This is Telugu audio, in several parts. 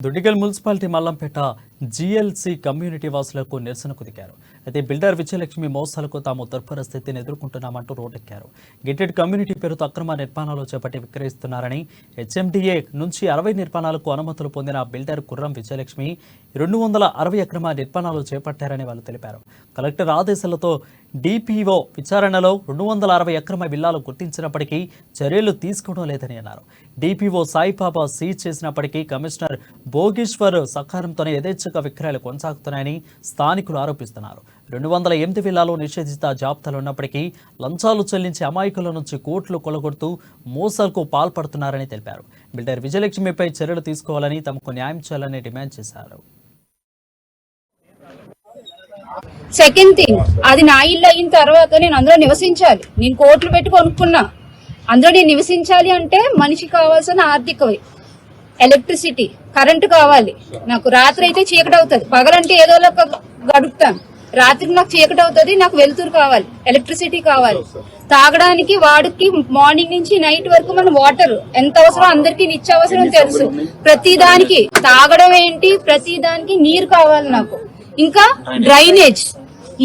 దుడిగల్ మున్సిపాలిటీ మల్లంపేట జీఎల్సీ కమ్యూనిటీ వాసులకు నిరసనకు దిగారు. అయితే బిల్డర్ విజయలక్ష్మి మోసాలకు తాము దుర్భర స్థితిని ఎదుర్కొంటున్నామంటూ రోడ్డెక్కారు. గేటెడ్ కమ్యూనిటీ పేరుతో అక్రమ నిర్మాణాలు చేపట్టి విక్రయిస్తున్నారని, హెచ్ఎండిఏ నుంచి 60 నిర్మాణాలకు అనుమతులు పొందిన బిల్డర్ కుర్రం విజయలక్ష్మి 260 అక్రమ నిర్మాణాలు చేపట్టారని వాళ్ళు తెలిపారు. కలెక్టర్ ఆదేశాలతో డిపిఓ విచారణలో 260 అక్రమ విల్లాలు గుర్తించినప్పటికీ చర్యలు తీసుకోవడం లేదని అన్నారు. డిపిఓ సాయిబాబా సీజ్ చేసినప్పటికీ కమిషనర్ భోగేశ్వర్ సహకారంతోనే యథేచ్ఛగా విక్రయాలు కొనసాగుతున్నాయని స్థానికులు ఆరోపిస్తున్నారు. 208 విల్లాలు నిషేధిత జాబితాలు ఉన్నప్పటికీ లంచాలు చెల్లించి అమాయకుల నుంచి కోట్లు కొలగొడుతూ మోసాలకు పాల్పడుతున్నారని తెలిపారు. బిల్డర్ విజయలక్ష్మిపై చర్యలు తీసుకోవాలని, తమకు న్యాయం చేయాలని డిమాండ్ చేశారు. సెకండ్ థింగ్, అది నా ఇల్లు అయిన తర్వాత నేను అందులో నివసించాలి. నేను కోట్లు పెట్టి కొనుక్కున్నా. అందులో నేను నివసించాలి అంటే మనిషికి కావాల్సిన ఆర్థిక ఎలక్ట్రిసిటీ, కరెంటు కావాలి. నాకు రాత్రి అయితే చీకటి అవుతుంది, పగలంటే ఏదో గడుపుతాను. రాత్రికి నాకు చీకటి అవుతుంది, నాకు వెలుతురు కావాలి, ఎలక్ట్రిసిటీ కావాలి. తాగడానికి వాడికి మార్నింగ్ నుంచి నైట్ వరకు మన వాటర్ ఎంత అవసరం అందరికీ నిత్యావసరం తెలుసు. ప్రతి దానికి తాగడం ఏంటి, ప్రతి దానికి నీరు కావాలి నాకు. ఇంకా డ్రైనేజ్,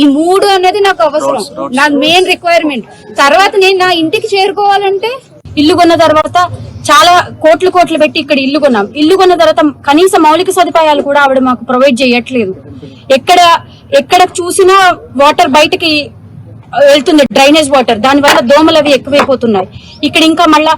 ఈ 3 అన్నది నాకు అవసరం, నాకు మెయిన్ రిక్వైర్మెంట్. తర్వాత నేను నా ఇంటికి చేరుకోవాలంటే ఇల్లు కొన్న తర్వాత చాలా కోట్లు పెట్టి ఇక్కడ ఇల్లు కొన్నాం. ఇల్లు కొన్న తర్వాత కనీస మౌలిక సదుపాయాలు కూడా ఆవిడ మాకు ప్రొవైడ్ చేయట్లేదు. ఎక్కడ చూసినా వాటర్ బయటకి వెళ్తుంది, డ్రైనేజ్ వాటర్. దానివల్ల దోమలు అవి ఎక్కువైపోతున్నాయి. ఇక్కడ ఇంకా మళ్ళా